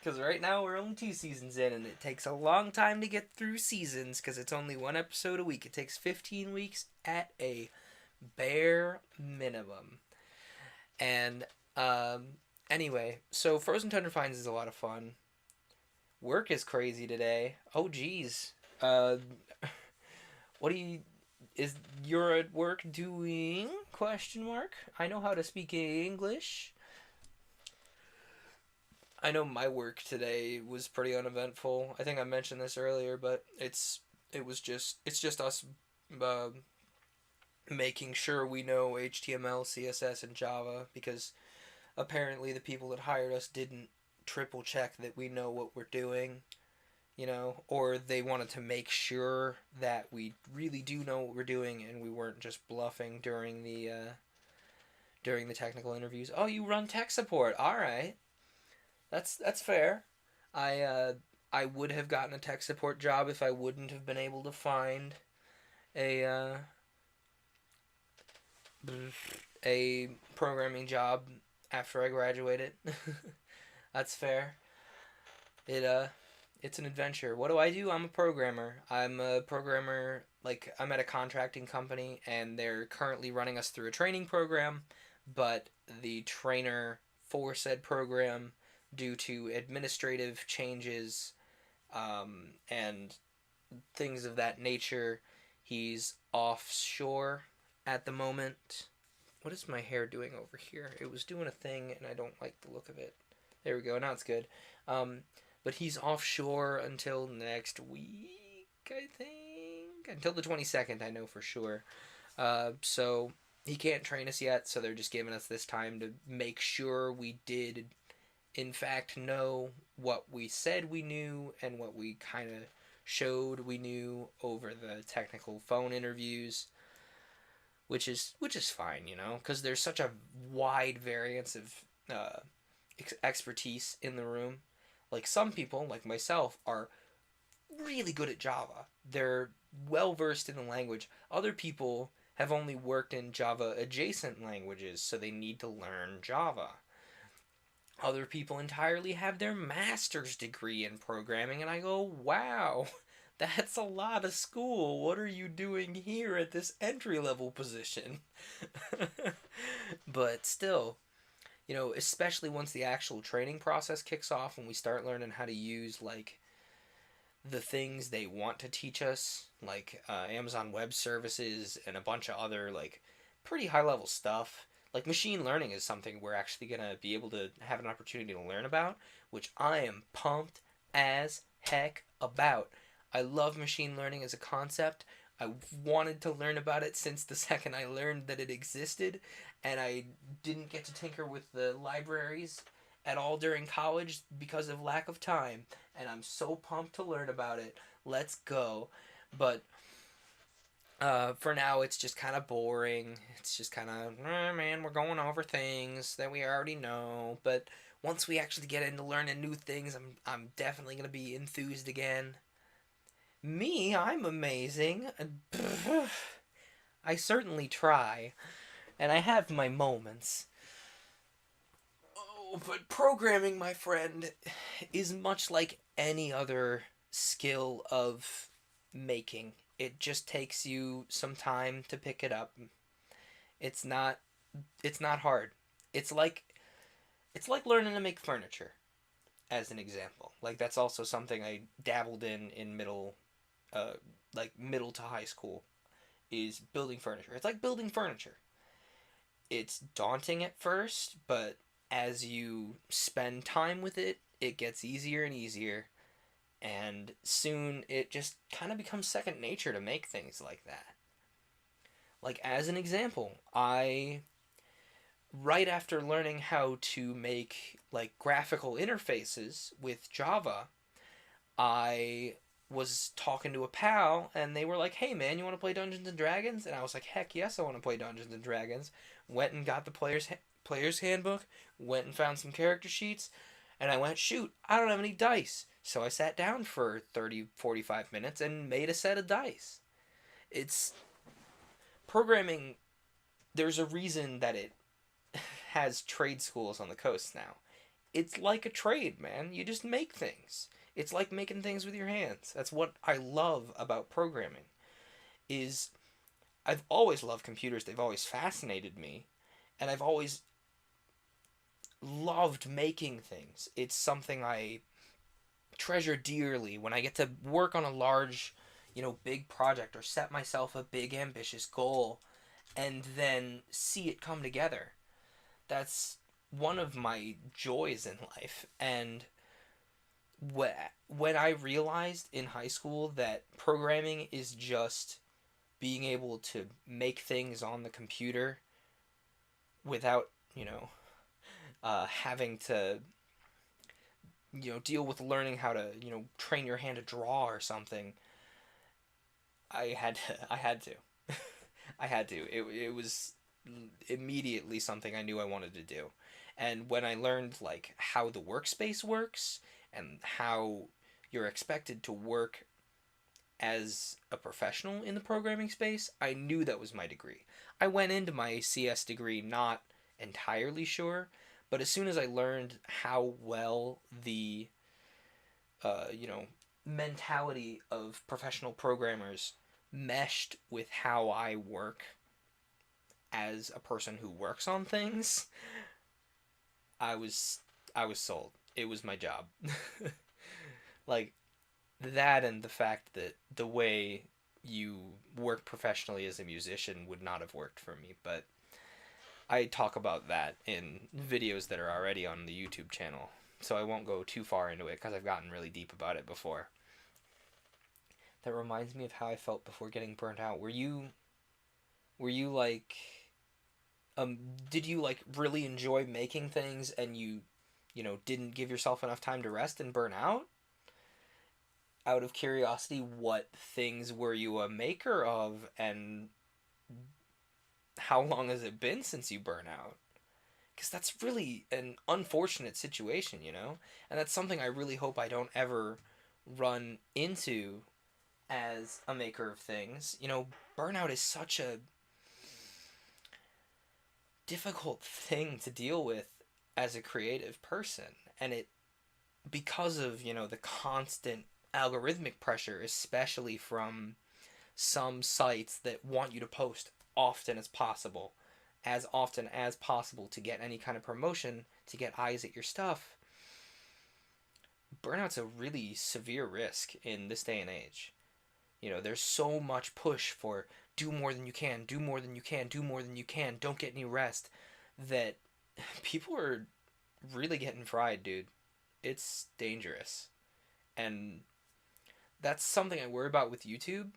Because right now we're only 2 seasons in, and it takes a long time to get through seasons because it's only one episode a week. It takes 15 weeks at a bare minimum. And um, anyway, so Frozen Tundra Finds is a lot of fun. Work is crazy today. Oh, geez. Uh, what do you is you're at work doing? Question mark. I know how to speak English. I know my work today was pretty uneventful. I think I mentioned this earlier, but it's just us uh, making sure we know HTML, CSS, and Java because apparently the people that hired us didn't triple check that we know what we're doing, or they wanted to make sure that we really do know what we're doing and we weren't just bluffing during the technical interviews. Oh, you run tech support. All right. That's fair. I would have gotten a tech support job if I wouldn't have been able to find a a programming job after I graduated. That's fair. It it's an adventure. What do I do? I'm a programmer. I'm a programmer. Like I'm at a contracting company, and they're currently running us through a training program, but the trainer for said program, due to administrative changes, and things of that nature, he's offshore at the moment. What is my hair doing over here? It was doing a thing, and I don't like the look of it. There we go. Now it's good. Um, but he's offshore until next week, I think. Until the 22nd, I know for sure. So he can't train us yet, so they're just giving us this time to make sure we did, in fact, know what we said we knew and what we kind of showed we knew over the technical phone interviews, which is fine, because there's such a wide variance of uh, expertise in the room. Like some people, like myself, are really good at Java. They're well versed in the language. Other people have only worked in Java adjacent languages, so they need to learn Java. Other people entirely have their master's degree in programming, and I go, wow, that's a lot of school. What are you doing here at this entry level position? But still, especially once the actual training process kicks off and we start learning how to use like the things they want to teach us, like Amazon Web Services and a bunch of other like pretty high level stuff. Like machine learning is something we're actually gonna be able to have an opportunity to learn about, which I am pumped as heck about. I love machine learning as a concept. I wanted to learn about it since the second I learned that it existed, and I didn't get to tinker with the libraries at all during college because of lack of time. And I'm so pumped to learn about it. Let's go. But for now, it's just kind of boring. It's just kind of, man, we're going over things that we already know. But once we actually get into learning new things, I'm definitely gonna be enthused again. Me, I'm amazing. I certainly try, and I have my moments. Oh, but programming, my friend, is much like any other skill of making. It just takes you some time to pick it up. It's not it's not hard. It's like it's like learning to make furniture as an example. Like that's also something I dabbled in uh middle to high school is building furniture. It's like building furniture. It's daunting at first, but as you spend time with it, it gets easier and easier, and soon it just kind of becomes second nature to make things like that. Like as an example, I right after learning how to make like graphical interfaces with Java, I was talking to a pal and they were like, "Hey man, you want to play Dungeons and Dragons?" And I was like, "Heck yes, I want to play Dungeons and Dragons." Went and got the player's handbook, went and found some character sheets, and I went, "Shoot, I don't have any dice." So I sat down for 30, 45 minutes and made a set of dice. It's programming. There's a reason that it has trade schools on the coast now. it's like a trade, man. You just make things. It's like making things with your hands. That's what I love about programming. Is I've always loved computers. They've always fascinated me, and I've always loved making things. It's something I treasure dearly when I get to work on a large, big project or set myself a big ambitious goal and then see it come together. That's one of my joys in life. And when I realized in high school that programming is just being able to make things on the computer without, having to, deal with learning how to, train your hand to draw or something, I had to. I had to. It was immediately something I knew I wanted to do. And when I learned like how the workspace works and how you're expected to work as a professional in the programming space, I knew that was my degree. I went into my CS degree not entirely sure, but as soon as I learned how well the uh, you know mentality of professional programmers meshed with how I work as a person who works on things, I was I was sold. It was my job. Like that and the fact that the way you work professionally as a musician would not have worked for me, but I talk about that in videos that are already on the YouTube channel. So I won't go too far into it because I've gotten really deep about it before. That reminds me of how I felt before getting burnt out. Were you like um did you like really enjoy making things and you didn't give yourself enough time to rest and burn out? Out of curiosity, what things were you a maker of, and how long has it been since you burn out? Because that's really an unfortunate situation. And that's something I really hope I don't ever run into as a maker of things. Burnout is such a difficult thing to deal with as a creative person, and it because of the constant algorithmic pressure, especially from some sites that want you to post often as possible to get any kind of promotion, to get eyes at your stuff. Burnout's a really severe risk in this day and age. There's so much push for do more than you can, do more than you can, do more than you can, don't get any rest, that people are really getting fried, dude. It's dangerous. And that's something I worry about with YouTube,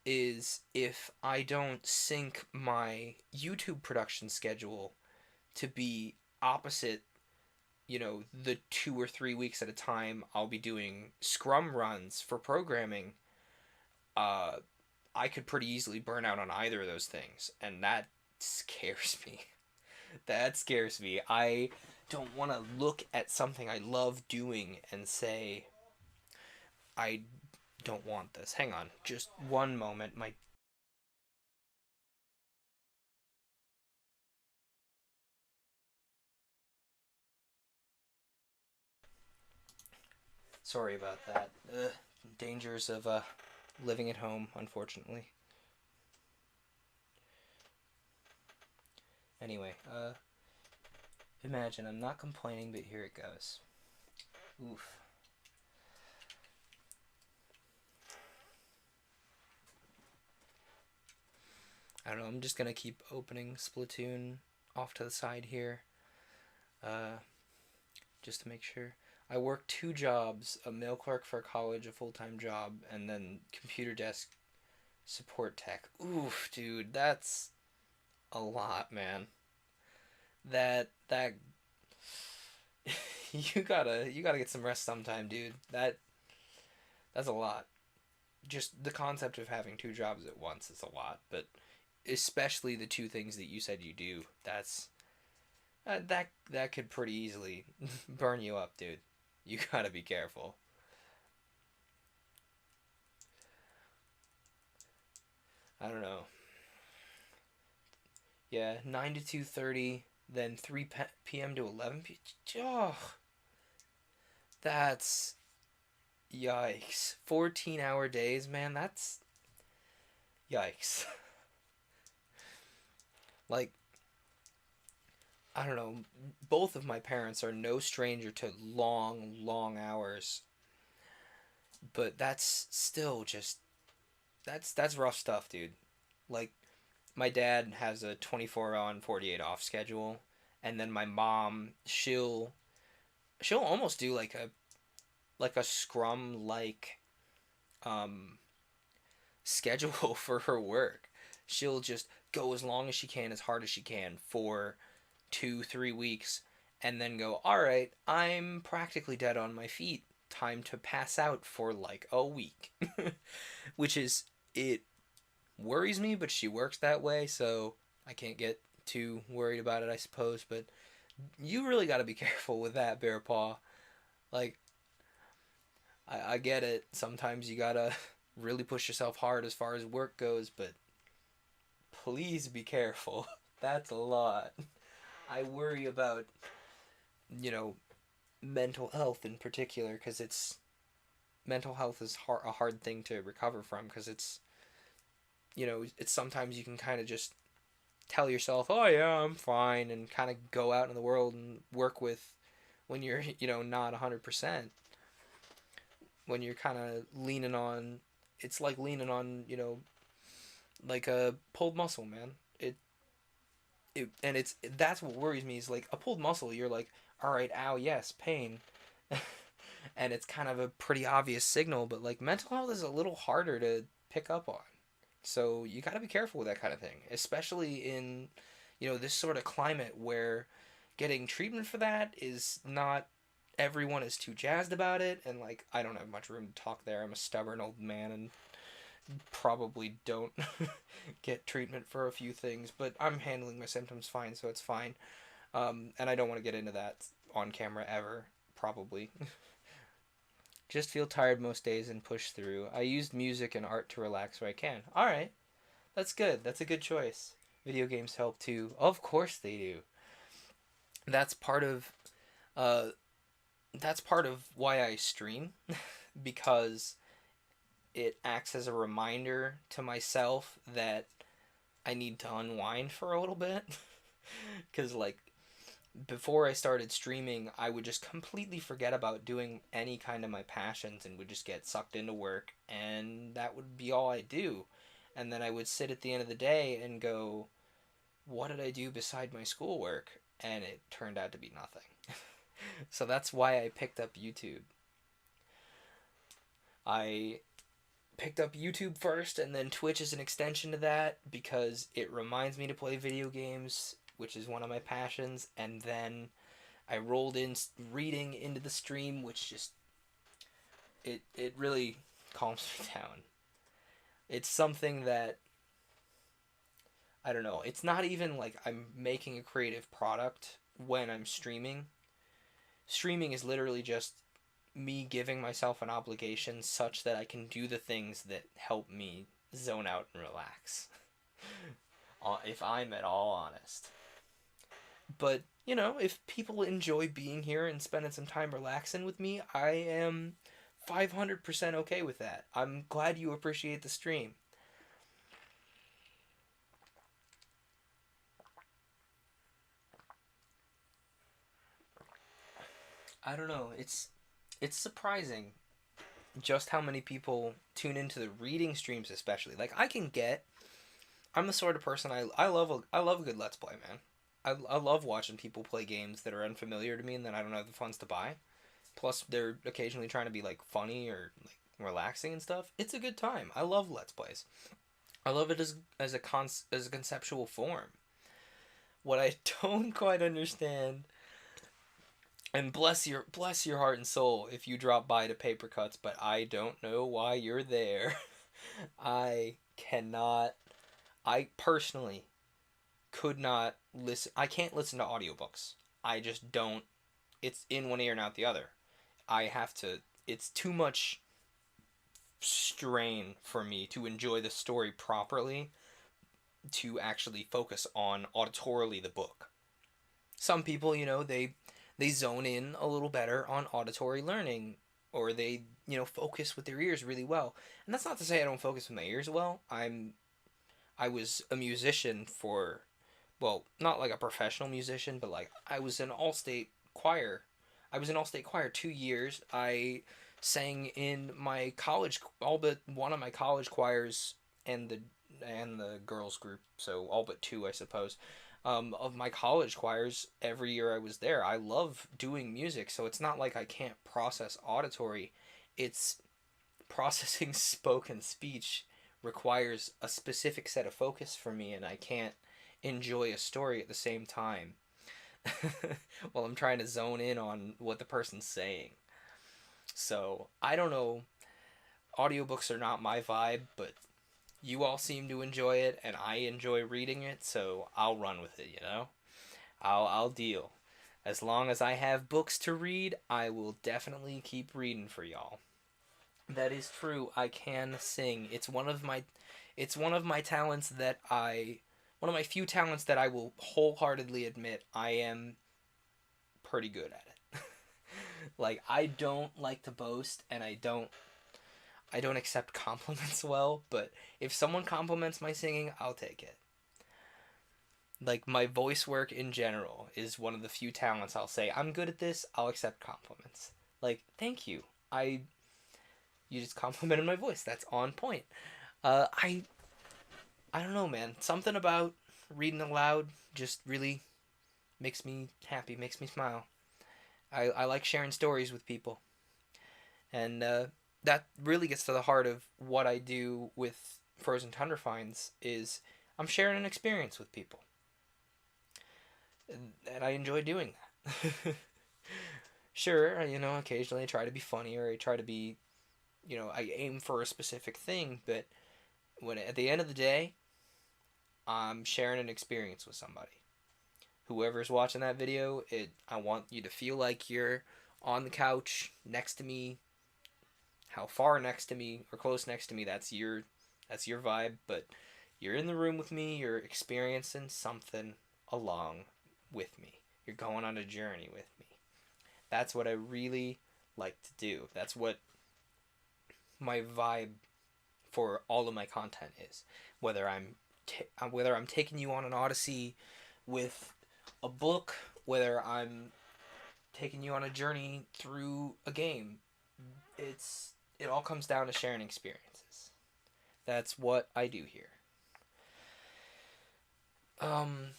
is if I don't sync my YouTube production schedule to be opposite, the 2 or 3 weeks at a time I'll be doing scrum runs for programming, uh, I could pretty easily burn out on either of those things, and that scares me. That scares me. I don't want to look at something I love doing and say, I don't want this. Hang on, just one moment. My Sorry about that. Dangers of living at home, unfortunately. Anyway, imagine I'm not complaining, but here it goes. Oof. I don't know. I'm just gonna keep opening Splatoon off to the side here, uh, just to make sure. I work two jobs: a mail clerk for college, a full-time job, and then computer desk support tech. Oof, dude, that's a lot, man. That you gotta get some rest sometime, dude. That's a lot. Just the concept of having two jobs at once is a lot, but especially the two things that you said you do. That could pretty easily burn you up, dude. You gotta be careful. I don't know. Yeah, 9 to 2:30, then 3 p.m. to 11 p.m. Oh, that's yikes. 14-hour days, man. That's yikes. Like, I don't know. Both of my parents are no stranger to long, long hours, but that's still just that's rough stuff, dude. Like, my dad has a 24 on 48 off schedule, and then my mom, she'll almost do like a scrum like um schedule for her work. She'll just go as long as she can, as hard as she can for 2 3 weeks, and then go, all right, I'm practically dead on my feet, time to pass out for like a week. Which is, it worries me, but she works that way, so I can't get too worried about it, I suppose. But you really got to be careful with that, Bear Paw. Like, I get it. Sometimes you gotta really push yourself hard as far as work goes, but please be careful. That's a lot. I worry about, you know, mental health in particular, because mental health is a hard thing to recover from, because it's sometimes you can kind of just tell yourself, oh yeah, I'm fine, and kind of go out in the world and work with, when you're, not 100%, when you're kind of leaning on, it's like leaning on, like a pulled muscle, man. That's what worries me, is like a pulled muscle, you're like, all right, ow, yes, pain. And it's kind of a pretty obvious signal, but like mental health is a little harder to pick up on. So you got to be careful with that kind of thing, especially in, this sort of climate where getting treatment for that is not, everyone is too jazzed about it, and like I don't have much room to talk there. I'm a stubborn old man and probably don't get treatment for a few things, but I'm handling my symptoms fine, so it's fine. And I don't want to get into that on camera ever, probably. Just feel tired most days and push through. I used music and art to relax where I can. All right, that's good. That's a good choice. Video games help too. Of course they do. That's part of uh that's part of why I stream, because it acts as a reminder to myself that I need to unwind for a little bit. Cuz like before I started streaming, I would just completely forget about doing any kind of my passions and would just get sucked into work, and that would be all I do. And then I would sit at the end of the day and go, what did I do beside my schoolwork? And it turned out to be nothing. So that's why I picked up YouTube. I picked up YouTube first, and then Twitch is an extension to that, because it reminds me to play video games, which is one of my passions. And then I rolled in reading into the stream, which just, it really calms me down. It's something that, I don't know, it's not even like I'm making a creative product when I'm streaming. Streaming is literally just me giving myself an obligation such that I can do the things that help me zone out and relax. If I'm at all honest. But, if people enjoy being here and spending some time relaxing with me, I am 500% okay with that. I'm glad you appreciate the stream. I don't know. It's surprising just how many people tune into the reading streams, especially. Like, I'm the sort of person, I love a good let's play, man. I love watching people play games that are unfamiliar to me and that I don't have the funds to buy. Plus, they're occasionally trying to be like funny or like relaxing and stuff. It's a good time. I love let's plays. I love it as a conceptual form. What I don't quite understand, and bless your heart and soul if you drop by to Paper Cuts, but I don't know why you're there. I cannot. I personally could not listen. I can't listen to audiobooks. I just don't. It's in one ear and out the other. I have to. It's too much strain for me to enjoy the story properly, to actually focus on auditorily the book. some people, they zone in a little better on auditory learning, or they, focus with their ears really well. And that's not to say I don't focus with my ears well. I was a musician for, well, not like a professional musician, but like I was an all-state choir. I was an all-state choir 2 years. I sang in my college, all but one of my college choirs, and the girls group, so all but two, I suppose, of my college choirs every year I was there. I love doing music, so it's not like I can't process auditory. It's processing spoken speech requires a specific set of focus for me, and I can't enjoy a story at the same time while I'm trying to zone in on what the person's saying. So, I don't know. Audiobooks are not my vibe, but you all seem to enjoy it, and I enjoy reading it, so I'll run with it. I'll deal. As long as I have books to read, I will definitely keep reading for y'all. That is true. I can sing. It's one of my talents that I one of my few talents that I will wholeheartedly admit I am pretty good at it. Like, I don't like to boast, and I don't accept compliments well, but if someone compliments my singing, I'll take it. Like, my voice work in general is one of the few talents I'll say I'm good at this. I'll accept compliments. Like, thank you. I You just complimented my voice. That's on point. I don't know, man. Something about reading aloud just really makes me happy, makes me smile. I like sharing stories with people, and that really gets to the heart of what I do with Frozen Tundra Finds. Is I'm sharing an experience with people, and I enjoy doing that. Sure, occasionally I try to be funny, or I try to be, I aim for a specific thing, but when at the end of the day, I'm sharing an experience with somebody. Whoever's watching that video, I want you to feel like you're on the couch next to me. How far next to me or close next to me, that's your vibe, but you're in the room with me, you're experiencing something along with me. You're going on a journey with me. That's what I really like to do. That's what my vibe for all of my content is. Whether I'm taking you on an odyssey with a book, whether I'm taking you on a journey through a game, it all comes down to sharing experiences. That's what I do here. Um,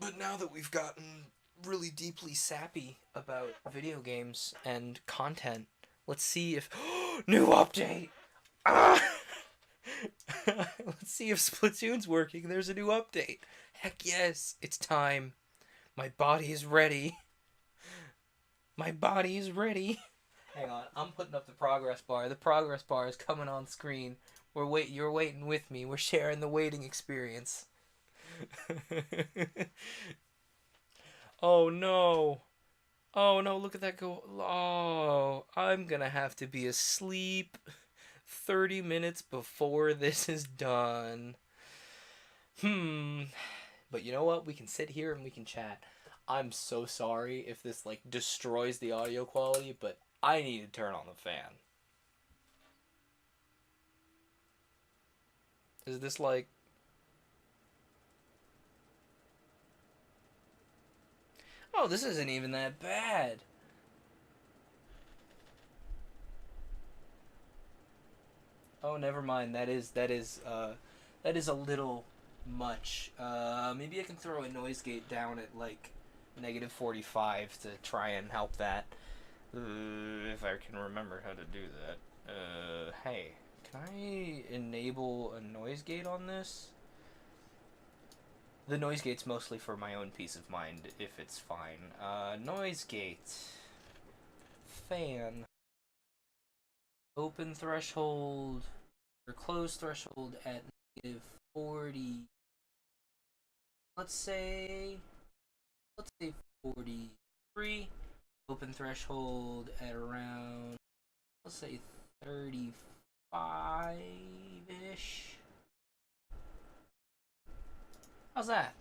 but now that we've gotten really deeply sappy about video games and content, let's see if new update. Ah! Let's see if Splatoon's working. There's a new update. Heck yes, it's time. My body is ready. My body is ready. Hang on, I'm putting up the progress bar. The progress bar is coming on screen. You're waiting with me. We're sharing the waiting experience. Oh no. Oh no, look at that go. Oh, I'm gonna have to be asleep 30 minutes before this is done. Hmm. But you know what? We can sit here and we can chat. I'm so sorry if this like destroys the audio quality, but I need to turn on the fan. Is this like Oh, this isn't even that bad. Oh, never mind. That is a little much. Maybe I can throw a noise gate down at like -45 to try and help that. If I can remember how to do that. Hey, can I enable a noise gate on this? The noise gate's mostly for my own peace of mind, if it's fine. Noise gate. Fan. Open threshold or close threshold at -40. Let's say let's say 43. Open threshold at around, let's say, 35-ish. How's that?